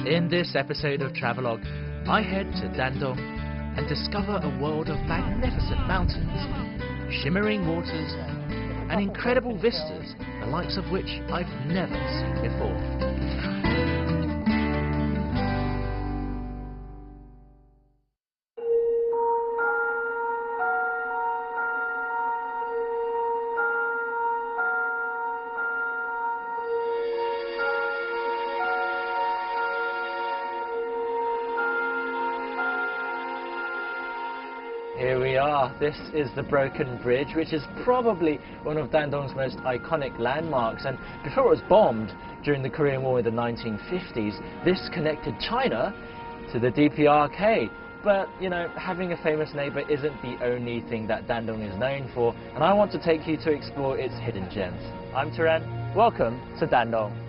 In this episode of Travelogue, I head to Dandong and discover a world of magnificent mountains, shimmering waters, and incredible vistas, the likes of which I've never seen before. Here we are. This is the Broken Bridge, which is probably one of Dandong's most iconic landmarks. And before it was bombed during the Korean War in the 1950s, this connected China to the DPRK. But, you know, having a famous neighbor isn't the only thing that Dandong is known for, and I want to take you to explore its hidden gems. I'm Tianran. Welcome to Dandong.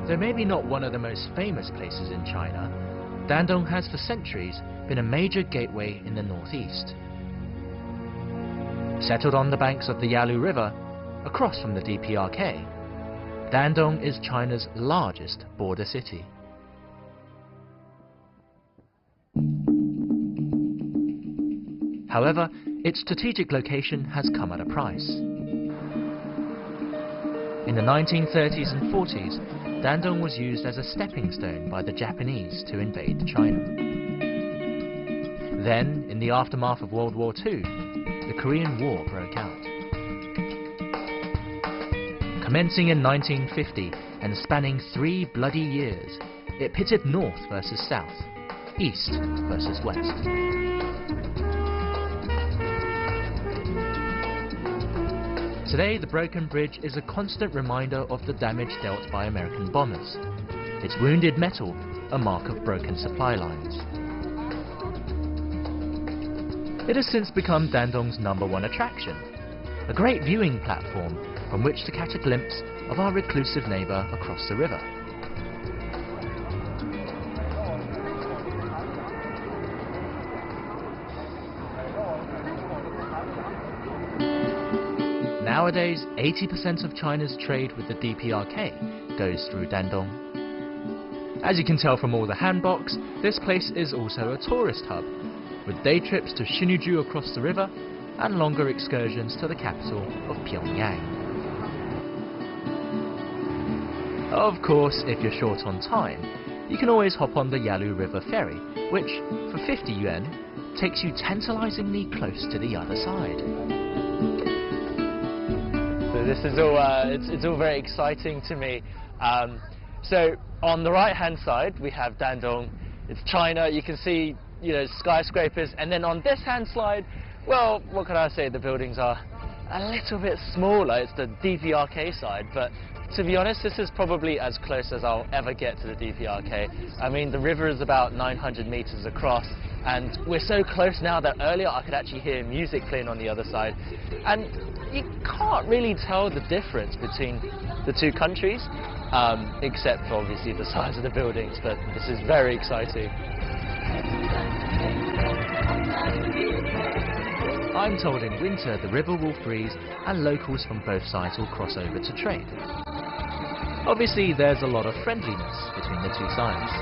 Though maybe not one of the most famous places in China, Dandong has for centuries been a major gateway in the northeast. Settled on the banks of the Yalu River, across from the DPRK, Dandong is China's largest border city. However, its strategic location has come at a price. In the 1930s and 40s, Dandong was used as a stepping stone by the Japanese to invade China. Then, in the aftermath of World War II, the Korean War broke out. Commencing in 1950 and spanning 3 bloody years, it pitted north versus south, east versus west. Today, the Broken Bridge is a constant reminder of the damage dealt by American bombers. Its wounded metal, a mark of broken supply lines. It has since become Dandong's #1 attraction, a great viewing platform from which to catch a glimpse of our reclusive neighbour across the river. Nowadays, 80% of China's trade with the DPRK goes through Dandong. As you can tell from all the handboks, this place is also a tourist hub, with day trips to Sinuiju across the river and longer excursions to the capital of Pyongyang. Of course, if you're short on time, you can always hop on the Yalu River ferry, which, for 50 yuan, takes you tantalizingly close to the other side. So this is all, it's all very exciting to me. So on the right-hand side, we have Dandong. It's China. You can see, you know, skyscrapers. And then on this hand slide, well, what can I say? The buildings are a little bit smaller. It's the DPRK side. But to be honest, this is probably as close as I'll ever get to the DPRK. I mean, the river is about 900 meters across. And we're so close now that earlier I could actually hear music playing on the other side. And you can't really tell the difference between the two countries, except for obviously the size of the buildings, but this is very exciting. I'm told in winter the river will freeze and locals from both sides will cross over to trade. Obviously there's a lot of friendliness between the two sides.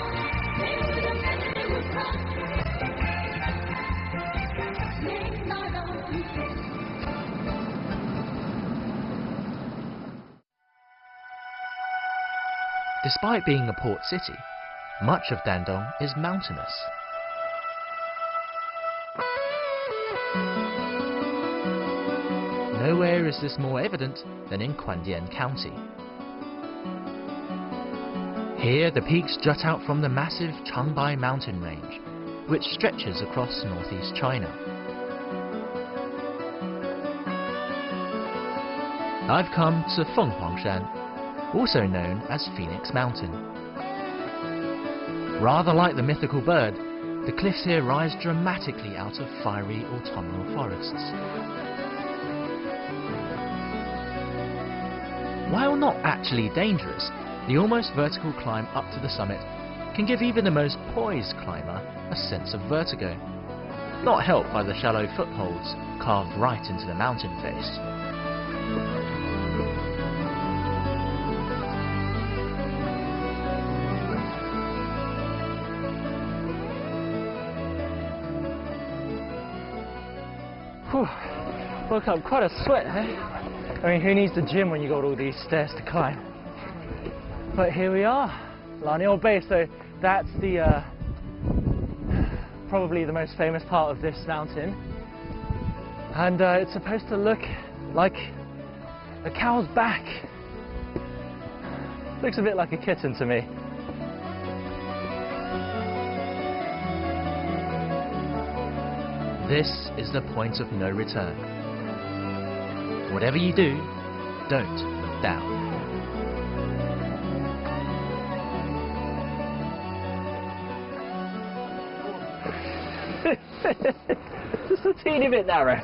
Despite being a port city, much of Dandong is mountainous. Nowhere is this more evident than in Quandian County. Here, the peaks jut out from the massive Changbai mountain range, which stretches across northeast China. I've come to Fenghuangshan, also known as Phoenix Mountain. Rather like the mythical bird, the cliffs here rise dramatically out of fiery autumnal forests. While not actually dangerous, the almost vertical climb up to the summit can give even the most poised climber a sense of vertigo. not helped by the shallow footholds carved right into the mountain face. Whew. Woke up quite a sweat, eh? I mean, who needs the gym when you got all these stairs to climb? But here we are, Tianhua Bay. So that's the probably the most famous part of this mountain, and it's supposed to look like a cow's back. Looks a bit like a kitten to me. This is the point of no return. Whatever you do, don't look down. Just a teeny bit narrow.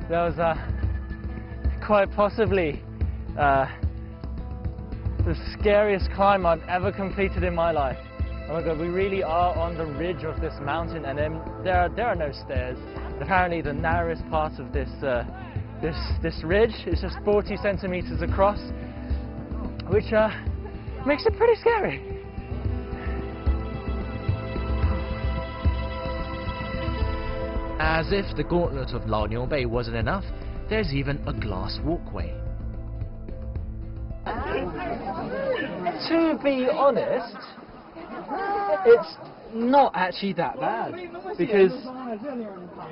That was quite possibly the scariest climb I've ever completed in my life. Oh my god, we really are on the ridge of this mountain, and then there are no stairs. Apparently the narrowest part of this ridge is just 40 centimeters across, which makes it pretty scary. As if the gauntlet of Tianhua Bay wasn't enough, there's even a glass walkway. To be honest, it's not actually that bad, because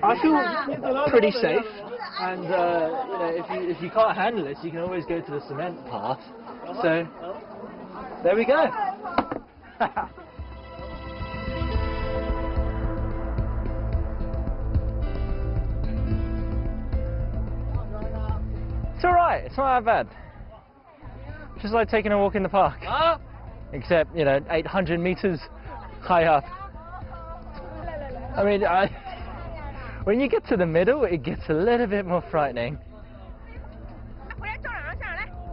I feel pretty safe, and you know, if you can't handle it, you can always go to the cement path. So there we go. It's alright, it's not that bad. Just like taking a walk in the park. Except, you know, 800 meters high up. I mean, when you get to the middle, it gets a little bit more frightening.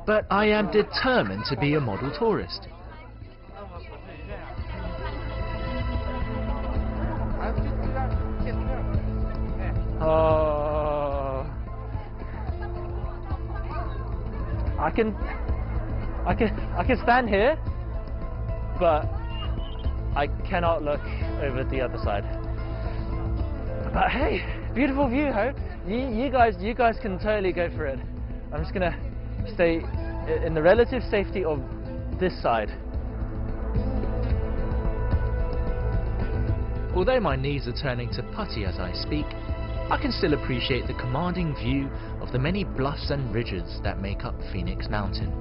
But I am determined to be a model tourist. Oh, I can stand here, but I cannot look over the other side. But hey, beautiful view, ho. You guys can totally go for it. I'm just gonna stay in the relative safety of this side. Although my knees are turning to putty as I speak, I can still appreciate the commanding view of the many bluffs and ridges that make up Phoenix Mountain.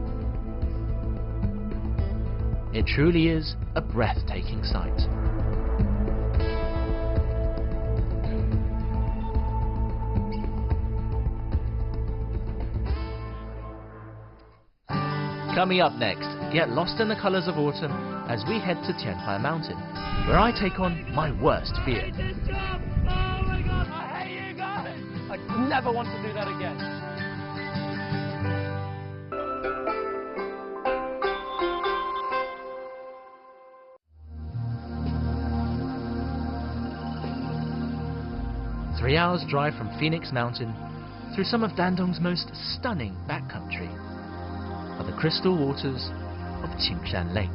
It truly is a breathtaking sight. Coming up next, get lost in the colours of autumn as we head to Tianhua Mountain, where I take on my worst fear. Oh my god, I hate you guys! I never want to do that again. Three hours drive from Phoenix Mountain through some of Dandong's most stunning backcountry are the crystal waters of Tianran Lake.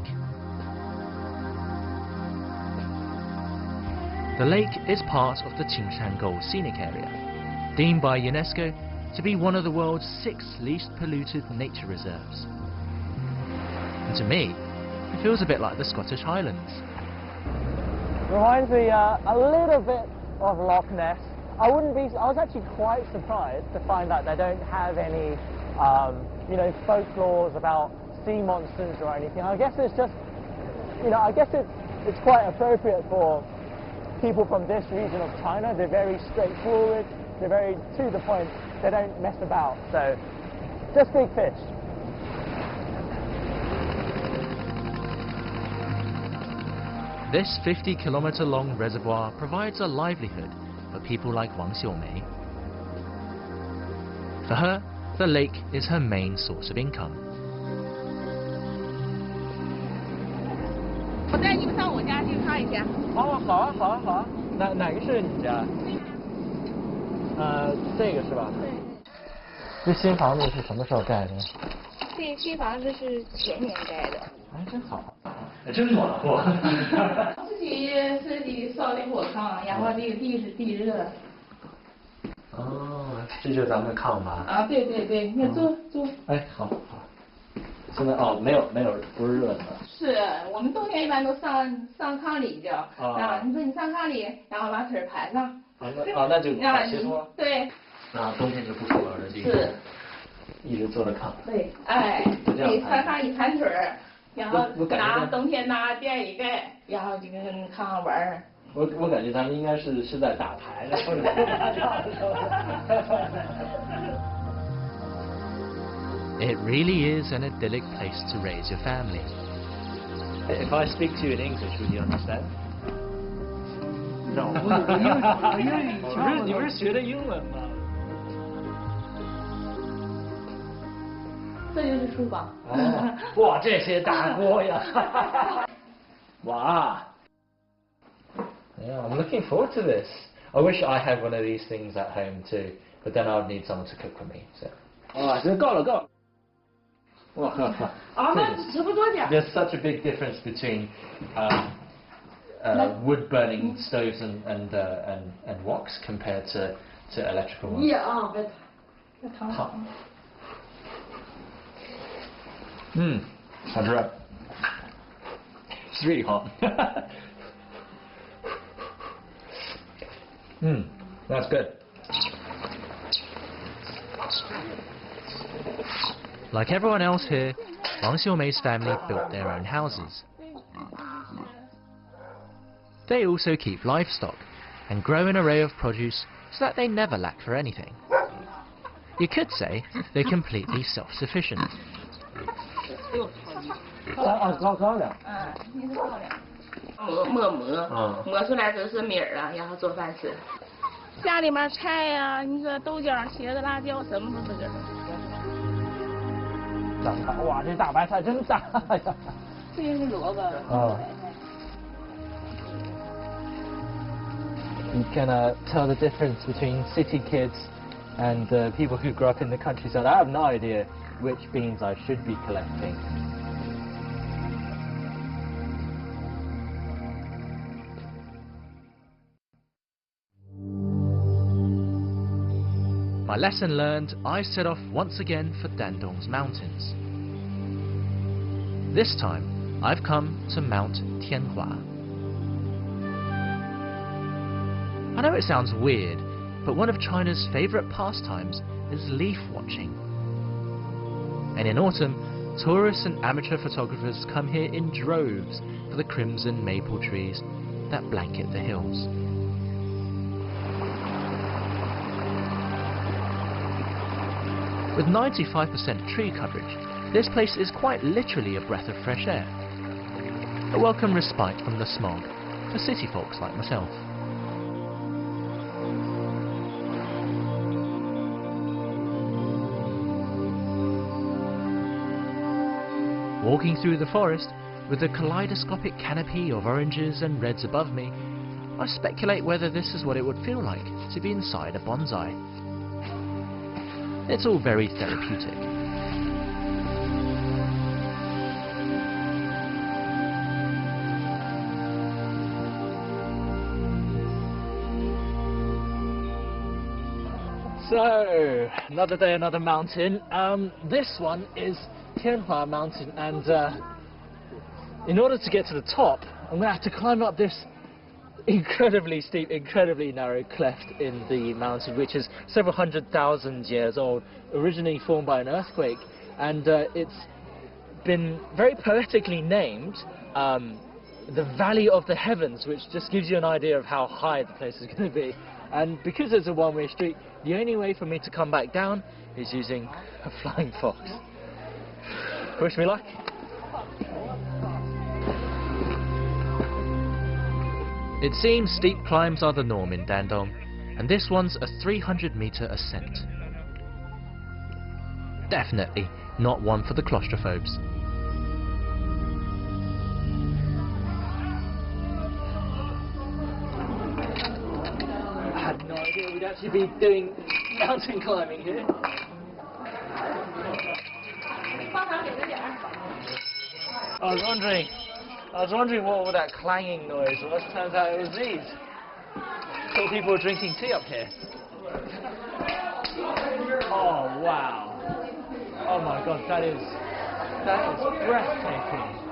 The lake is part of the Tianran Gold Scenic Area, deemed by UNESCO to be one of the world's 6 least polluted nature reserves. And to me, it feels a bit like the Scottish Highlands. Reminds me a little bit of Loch Ness. I was actually quite surprised to find that they don't have any, you know, folklores about sea monsters or anything. I guess it's just, you know, I guess it's quite appropriate for people from this region of China. They're very straightforward, they're very to the point, they don't mess about, so just big fish. This 50-kilometer long reservoir provides a livelihood for people like Wang Xiaomei. For her, the lake is her main source of income. 我带你们上我家去看一下。哦，好啊，好啊，好啊。哪个是你家？这个是吧？对。这新房子是什么时候盖的？这新房子是前年盖的。哎，真好，真暖和。自己设计烧的火炕，然后这个地是地热。哦，这就是咱们的炕吧？啊，对对对，你坐。哎，好。现在没有，不是热的。是我们冬天一般都上炕里去。啊，你说你上炕里，然后把腿盘上。那就斜托。对。那冬天就不出门了，是。一直坐着炕。对，哎，你穿上一盘腿儿，然后冬天拿垫一盖，然后就跟炕上玩儿。我感觉咱们应该是在打牌的。It really is an idyllic place to raise your family. If I speak to you in English, would you understand? No. 你不是学的英文吗？这就是书房。哇，这些大锅呀！哇。Yeah, I'm looking forward to this. I wish I had one of these things at home too, but then I would need someone to cook for me. So. 啊，这够了。哇那差不多点。There's such a big difference between wood burning stoves and woks compared to electrical ones. 别烫。好。That's right. It's really hot. That's good. Like everyone else here, Wang Xiaomei's family built their own houses. They also keep livestock and grow an array of produce so that they never lack for anything. You could say they're completely self-sufficient. 高粱。你是高粱。磨出来都是米儿了，然后做饭吃。家里面菜呀，你说豆角、茄子、辣椒，什么都自个儿。长大，哇，这大白菜真大呀！这是萝卜。You can tell the difference between city kids and people who grew up in the countryside. I have no idea which beans I should be collecting. My lesson learned, I set off once again for Dandong's mountains. This time, I've come to Mount Tianhua. I know it sounds weird, but one of China's favourite pastimes is leaf watching. And in autumn, tourists and amateur photographers come here in droves for the crimson maple trees that blanket the hills. With 95% tree coverage, this place is quite literally a breath of fresh air. A welcome respite from the smog for city folks like myself. Walking through the forest, with the kaleidoscopic canopy of oranges and reds above me, I speculate whether this is what it would feel like to be inside a bonsai. It's all very therapeutic. So, another day, another mountain. This one is Tianhua mountain, and in order to get to the top, I'm going to have to climb up this incredibly steep, incredibly narrow cleft in the mountain, which is several 100,000 years old, originally formed by an earthquake, and it's been very poetically named the Valley of the Heavens, which just gives you an idea of how high the place is going to be. And because it's a one-way street, the only way for me to come back down is using a flying fox. Wish me luck. It seems steep climbs are the norm in Dandong, and this one's a 300-metre ascent. Definitely not one for the claustrophobes. it we'd actually be doing mountain climbing here. I was wondering what all that clanging noise was. Turns out it was these. Thought people were drinking tea up here. Oh wow! Oh my God, that is breathtaking.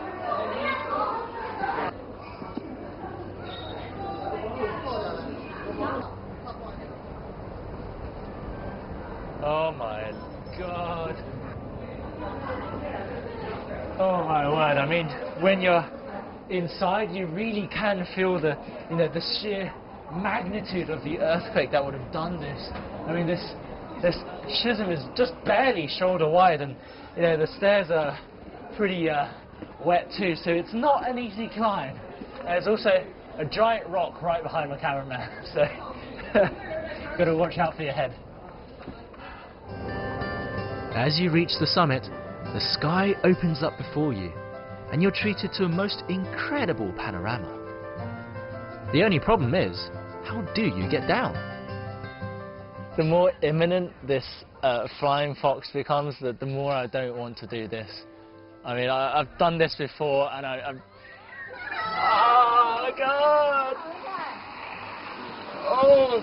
Oh my God. Oh my word, I mean, when you're inside, you really can feel the sheer magnitude of the earthquake that would have done this. I mean, this schism is just barely shoulder wide, and the stairs are pretty wet too, so it's not an easy climb. There's also a giant rock right behind my cameraman, so got to watch out for your head. As you reach the summit, the sky opens up before you, and you're treated to a most incredible panorama. The only problem is, how do you get down? The more imminent this flying fox becomes, the more I don't want to do this. I mean, I've done this before, and I'm... Oh my God! Oh!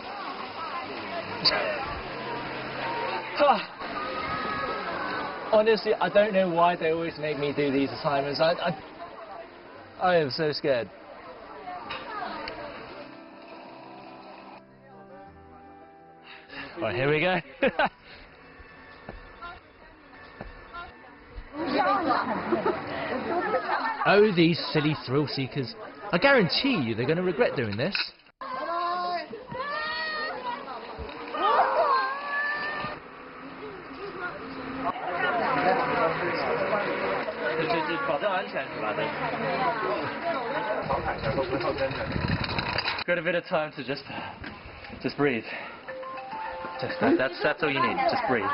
Honestly, I don't know why they always make me do these assignments. I am so scared. Right, here we go. Oh, these silly thrill seekers. I guarantee you they're going to regret doing this. Got a bit of time to just breathe. That's all you need. Just breathe.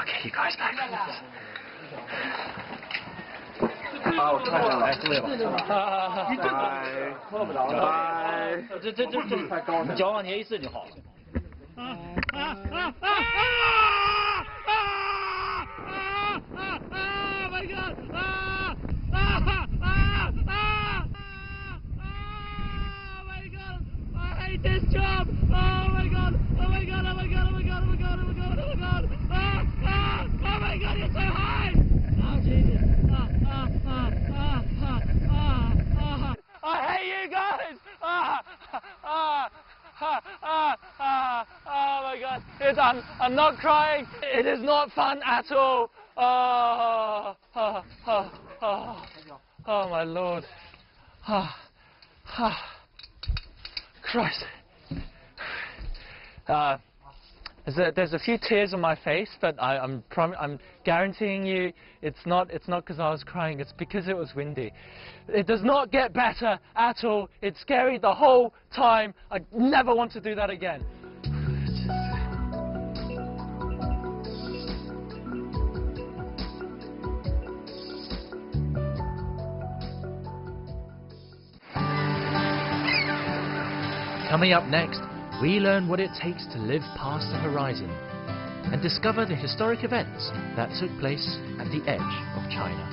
Okay, you guys back from this. This job! Oh my God! Oh my God! Oh my God! Oh my God! Oh my God! Oh my God! Oh my God! Oh my God! You're so high! Oh Jesus! I hate you guys! Oh my God! I'm not crying. It is not fun at all. Oh my Lord! Christ. There's a few tears on my face, but I'm guaranteeing you it's not because I was crying, it's because it was windy. It does not get better at all. It's scary the whole time. I never want to do that again. Coming up next, we learn what it takes to live past the horizon and discover the historic events that took place at the edge of China.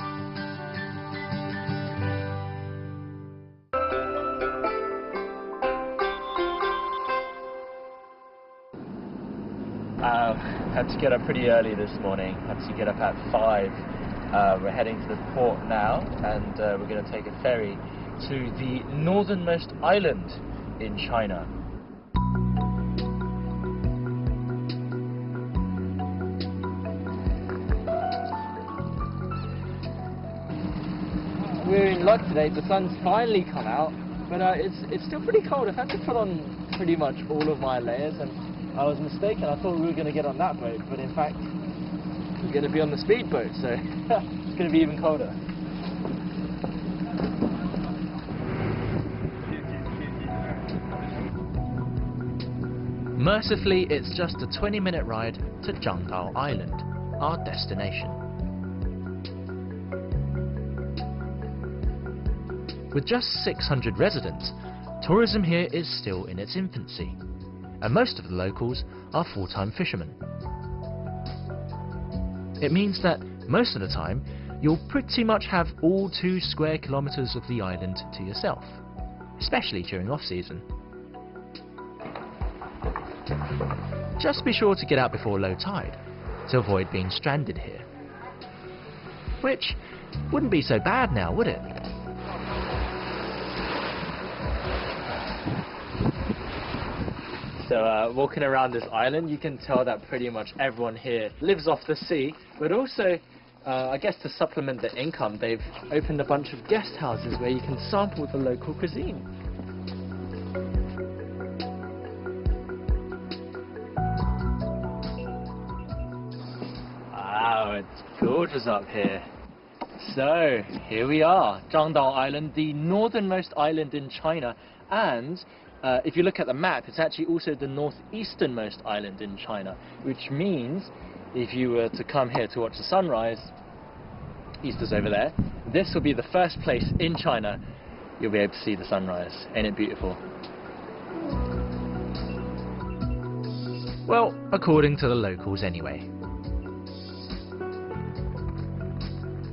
Had to get up pretty early this morning. Had to get up at 5. We're heading to the port now, and we're going to take a ferry to the northernmost island in China. We're in luck today. The sun's finally come out, but it's still pretty cold. I've had to put on pretty much all of my layers, and I was mistaken. I thought we were going to get on that boat, but in fact we're going to be on the speedboat, so it's going to be even colder. Mercifully, it's just a 20-minute ride to Zhangdao Island, our destination. With just 600 residents, tourism here is still in its infancy, and most of the locals are full-time fishermen. It means that most of the time, you'll pretty much have all 2 square kilometers of the island to yourself, especially during off-season. Just be sure to get out before low tide to avoid being stranded here. Which wouldn't be so bad now, would it? So walking around this island, you can tell that pretty much everyone here lives off the sea, but also, I guess to supplement the income, they've opened a bunch of guest houses where you can sample the local cuisine. Wow, it's gorgeous up here. So, here we are, Dandong Island, the northernmost island in China, and if you look at the map, it's actually also the northeasternmost island in China, which means if you were to come here to watch the sunrise, east is over there, this will be the first place in China you'll be able to see the sunrise. Ain't it beautiful? Well, according to the locals anyway.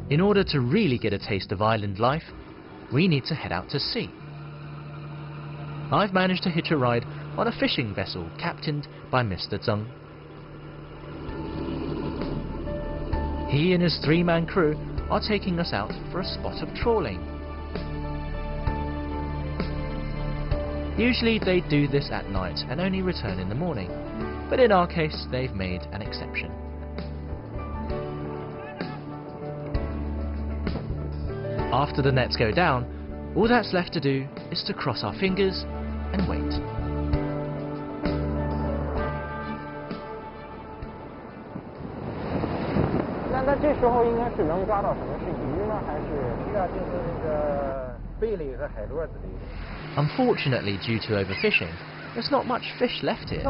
In order to really get a taste of island life, we need to head out to sea. I've managed to hitch a ride on a fishing vessel captained by Mr. Zheng. He and his 3-man crew are taking us out for a spot of trawling. Usually they do this at night and only return in the morning, but in our case they've made an exception. After the nets go down, all that's left to do is to cross our fingers and wait. Unfortunately, due to overfishing, there's not much fish left here.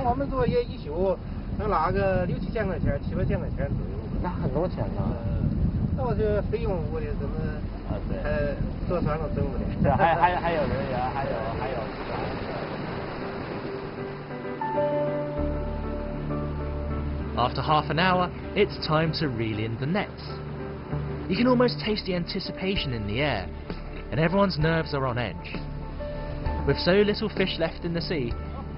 After half an hour, it's time to reel in the nets. You can almost taste the anticipation in the air, and everyone's nerves are on edge. With so little fish left in the sea,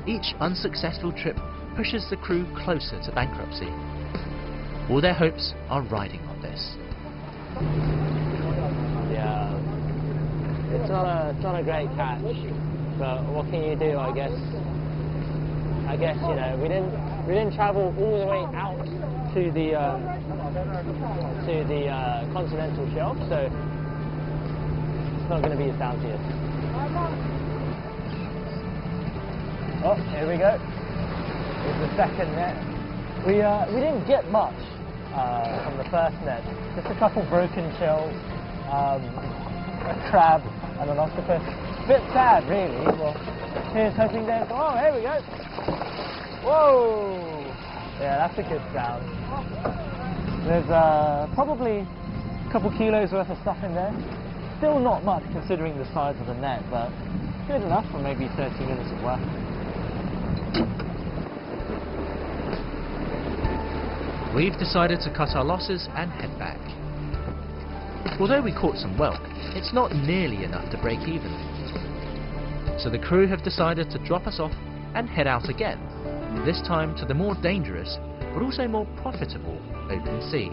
each unsuccessful trip pushes the crew closer to bankruptcy. All their hopes are riding on this. Yeah, it's not a great catch, but what can you do? I guess you know we didn't travel all the way out to the continental shelf, so it's not going to be as bounty. Oh, here we go. Here's the second net. We didn't get much from the first net. Just a couple broken shells, a crab, and an octopus. Bit sad, really. Well, here's hoping there's. Oh, here we go. Whoa! Yeah, that's a good sound. There's probably a couple kilos worth of stuff in there. Still not much considering the size of the net, but good enough for maybe 30 minutes of work. We've decided to cut our losses and head back. Although we caught some whelk, it's not nearly enough to break even. So the crew have decided to drop us off and head out again, this time to the more dangerous but also more profitable open sea.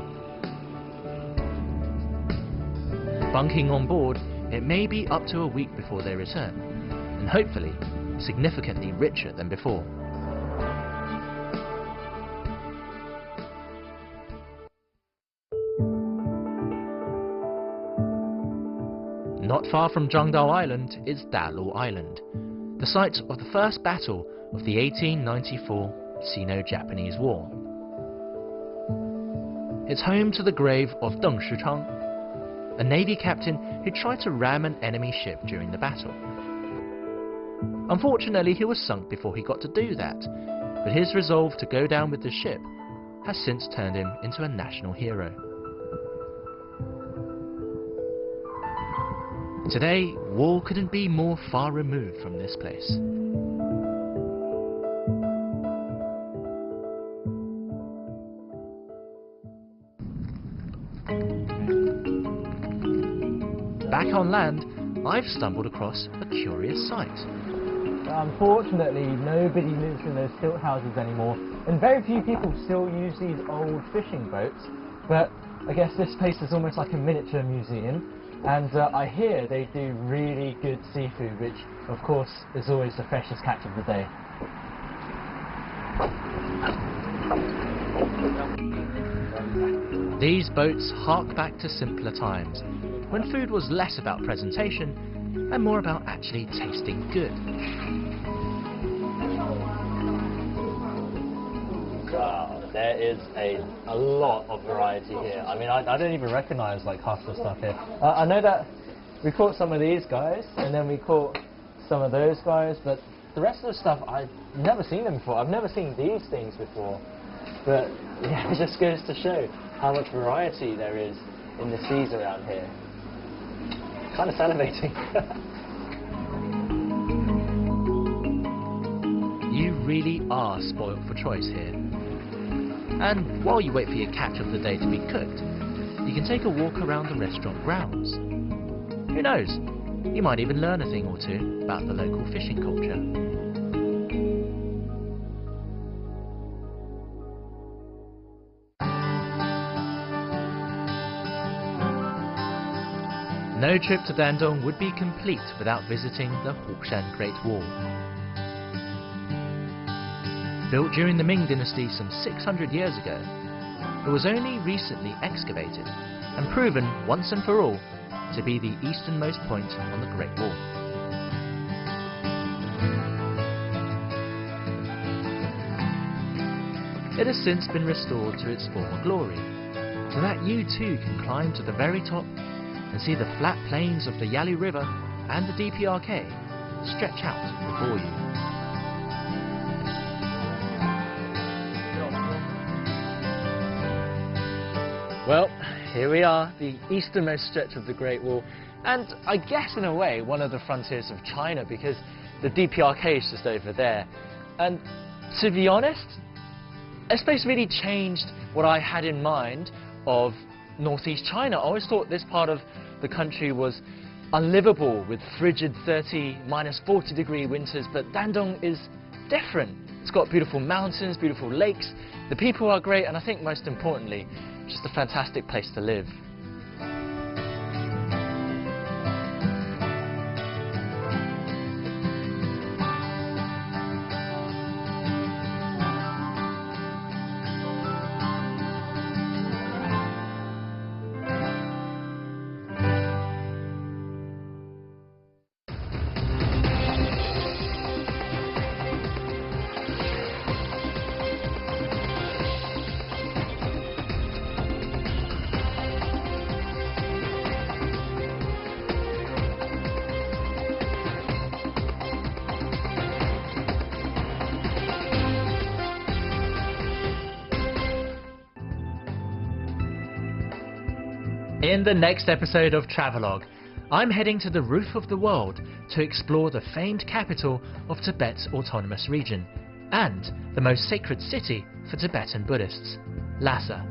Bunking on board, it may be up to a week before they return, and hopefully significantly richer than before. Not far from Zhangdao Island is Dalu Island, the site of the first battle of the 1894 Sino-Japanese War. It's home to the grave of Deng Shichang, a navy captain who tried to ram an enemy ship during the battle. Unfortunately, he was sunk before he got to do that, but his resolve to go down with the ship has since turned him into a national hero. Today, Wall couldn't be more far removed from this place. Back on land, I've stumbled across a curious sight. Unfortunately, nobody lives in those stilt houses anymore, and very few people still use these old fishing boats, but I guess this place is almost like a miniature museum, and I hear they do really good seafood, which of course is always the freshest catch of the day. These boats hark back to simpler times, when food was less about presentation and more about actually tasting good. Wow, there is a lot of variety here. I mean, I don't even recognize like half the stuff here. I know that we caught some of these guys, and then we caught some of those guys, but the rest of the stuff, I've never seen them before. I've never seen these things before. But yeah, it just goes to show how much variety there is in the seas around here. Kind of salivating. You really are spoilt for choice here. And while you wait for your catch of the day to be cooked, you can take a walk around the restaurant grounds. Who knows, you might even learn a thing or two about the local fishing culture. No trip to Dandong would be complete without visiting the Hushan Great Wall. Built during the Ming Dynasty some 600 years ago, it was only recently excavated and proven once and for all to be the easternmost point on the Great Wall. It has since been restored to its former glory, so that you too can climb to the very top and see the flat plains of the Yalu River and the DPRK stretch out before you. Well, here we are, the easternmost stretch of the Great Wall, and I guess in a way one of the frontiers of China, because the DPRK is just over there. And to be honest, this place really changed what I had in mind of northeast China. I always thought this part of the country was unlivable with frigid 30, -40 degree winters, but Dandong is different. It's got beautiful mountains, beautiful lakes, the people are great, and I think most importantly, just a fantastic place to live. In the next episode of Travelogue, I'm heading to the roof of the world to explore the famed capital of Tibet's autonomous region and the most sacred city for Tibetan Buddhists, Lhasa.